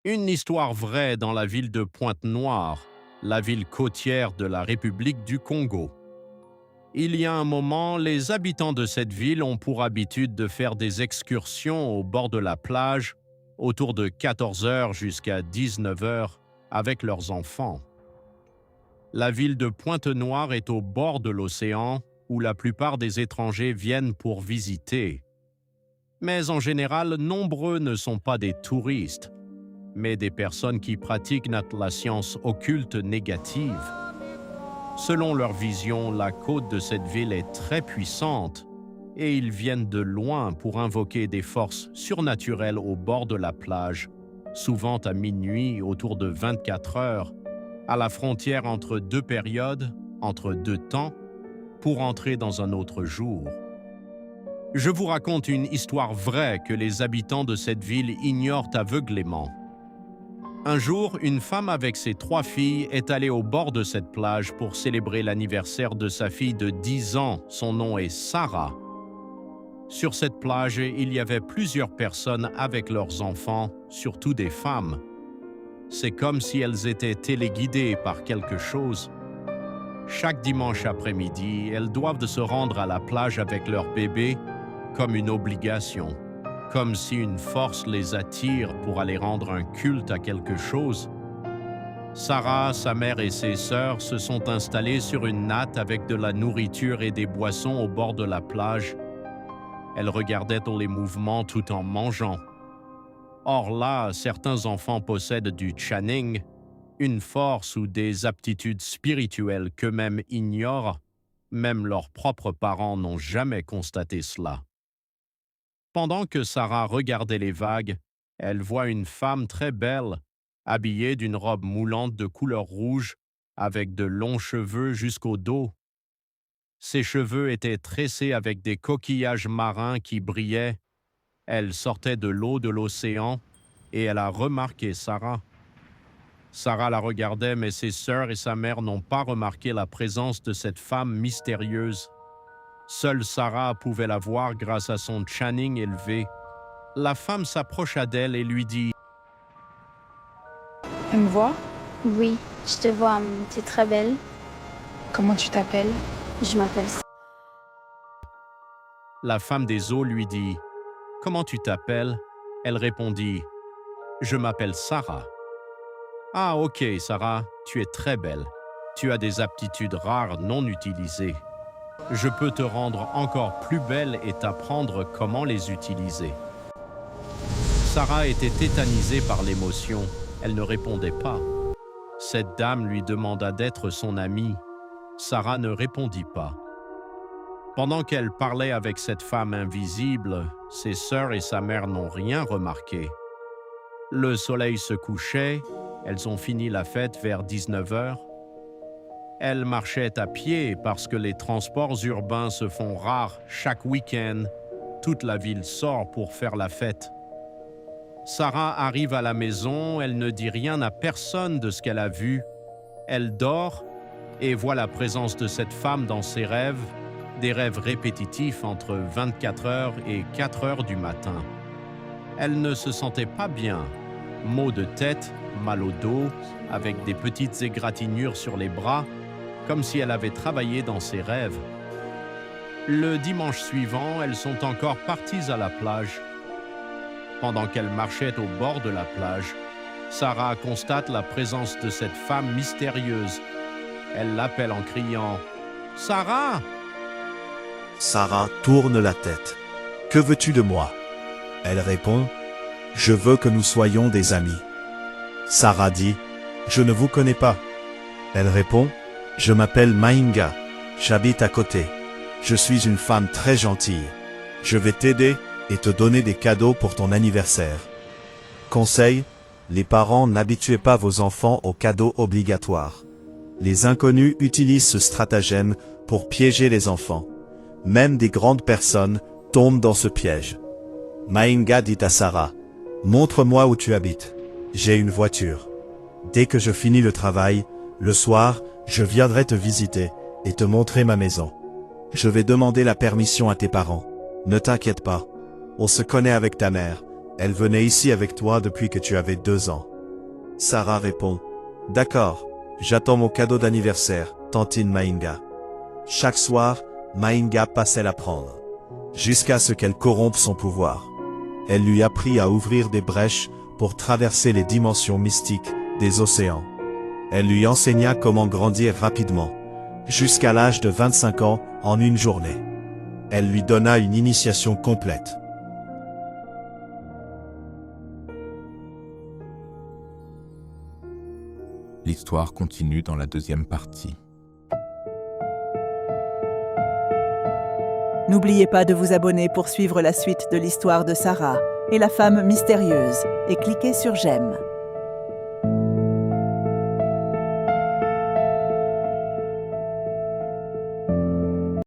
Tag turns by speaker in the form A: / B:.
A: Une histoire vraie dans la ville de Pointe-Noire, la ville côtière de la République du Congo. Il y a un moment, les habitants de cette ville ont pour habitude de faire des excursions au bord de la plage autour de 14 heures jusqu'à 19 heures avec leurs enfants. La ville de Pointe-Noire est au bord de l'océan où la plupart des étrangers viennent pour visiter. Mais en général, nombreux ne sont pas des touristes, mais des personnes qui pratiquent la science occulte négative. Selon leur vision, la côte de cette ville est très puissante et ils viennent de loin pour invoquer des forces surnaturelles au bord de la plage, souvent à minuit autour de 24 heures, à la frontière entre deux périodes, entre deux temps, pour entrer dans un autre jour. Je vous raconte une histoire vraie que les habitants de cette ville ignorent aveuglément. Un jour, une femme avec ses 3 filles est allée au bord de cette plage pour célébrer l'anniversaire de sa fille de 10 ans. Son nom est Sarah. Sur cette plage, il y avait plusieurs personnes avec leurs enfants, surtout des femmes. C'est comme si elles étaient téléguidées par quelque chose. Chaque dimanche après-midi, elles doivent se rendre à la plage avec leur bébé comme une obligation. Comme si une force les attire pour aller rendre un culte à quelque chose. Sarah, sa mère et ses sœurs se sont installées sur une natte avec de la nourriture et des boissons au bord de la plage. Elles regardaient tous les mouvements tout en mangeant. Or là, certains enfants possèdent du channing, une force ou des aptitudes spirituelles qu'eux-mêmes ignorent. Même leurs propres parents n'ont jamais constaté cela. Pendant que Sarah regardait les vagues, elle voit une femme très belle, habillée d'une robe moulante de couleur rouge, avec de longs cheveux jusqu'au dos. Ses cheveux étaient tressés avec des coquillages marins qui brillaient. Elle sortait de l'eau de l'océan et elle a remarqué Sarah. Sarah la regardait, mais ses sœurs et sa mère n'ont pas remarqué la présence de cette femme mystérieuse. Seule Sarah pouvait la voir grâce à son channing élevé. La femme s'approcha d'elle et lui dit
B: Tu me vois?
C: Oui, je te vois, tu es très belle.
B: Comment tu t'appelles?
C: Je m'appelle.
A: La femme des eaux lui dit « Comment tu t'appelles » Elle répondit « Je m'appelle Sarah. »« Ah ok Sarah, tu es très belle. Tu as des aptitudes rares non utilisées. Je peux te rendre encore plus belle et t'apprendre comment les utiliser. » Sarah était tétanisée par l'émotion. Elle ne répondait pas. Cette dame lui demanda d'être son amie. Sarah ne répondit pas. Pendant qu'elle parlait avec cette femme invisible, ses sœurs et sa mère n'ont rien remarqué. Le soleil se couchait, elles ont fini la fête vers 19 heures. Elles marchaient à pied parce que les transports urbains se font rares chaque week-end. Toute la ville sort pour faire la fête. Sarah arrive à la maison, elle ne dit rien à personne de ce qu'elle a vu. Elle dort et voit la présence de cette femme dans ses rêves, des rêves répétitifs entre 24 heures et 4 heures du matin. Elle ne se sentait pas bien. Maux de tête, mal au dos, avec des petites égratignures sur les bras, comme si elle avait travaillé dans ses rêves. Le dimanche suivant, elles sont encore parties à la plage. Pendant qu'elles marchaient au bord de la plage, Sarah constate la présence de cette femme mystérieuse. Elle l'appelle en criant « Sarah !»
D: Sarah tourne la tête. « Que veux-tu de moi ?» Elle répond « Je veux que nous soyons des amis. » Sarah dit « Je ne vous connais pas. » Elle répond « Je m'appelle Mainga. J'habite à côté. Je suis une femme très gentille. Je vais t'aider et te donner des cadeaux pour ton anniversaire. » Conseil, les parents n'habituez pas vos enfants aux cadeaux obligatoires. Les inconnus utilisent ce stratagème pour piéger les enfants. Même des grandes personnes tombent dans ce piège. Mainga dit à Sarah, « Montre-moi où tu habites. J'ai une voiture. Dès que je finis le travail, le soir, je viendrai te visiter et te montrer ma maison. Je vais demander la permission à tes parents. Ne t'inquiète pas. On se connaît avec ta mère. Elle venait ici avec toi depuis que tu avais 2 ans. Sarah répond. D'accord, j'attends mon cadeau d'anniversaire, tantine Maïnga. Chaque soir, Maïnga passait la prendre. Jusqu'à ce qu'elle corrompe son pouvoir. Elle lui apprit à ouvrir des brèches pour traverser les dimensions mystiques des océans. Elle lui enseigna comment grandir rapidement, jusqu'à l'âge de 25 ans en une journée. Elle lui donna une initiation complète.
E: L'histoire continue dans la deuxième partie.
F: N'oubliez pas de vous abonner pour suivre la suite de l'histoire de Sarah et la femme mystérieuse et cliquez sur j'aime.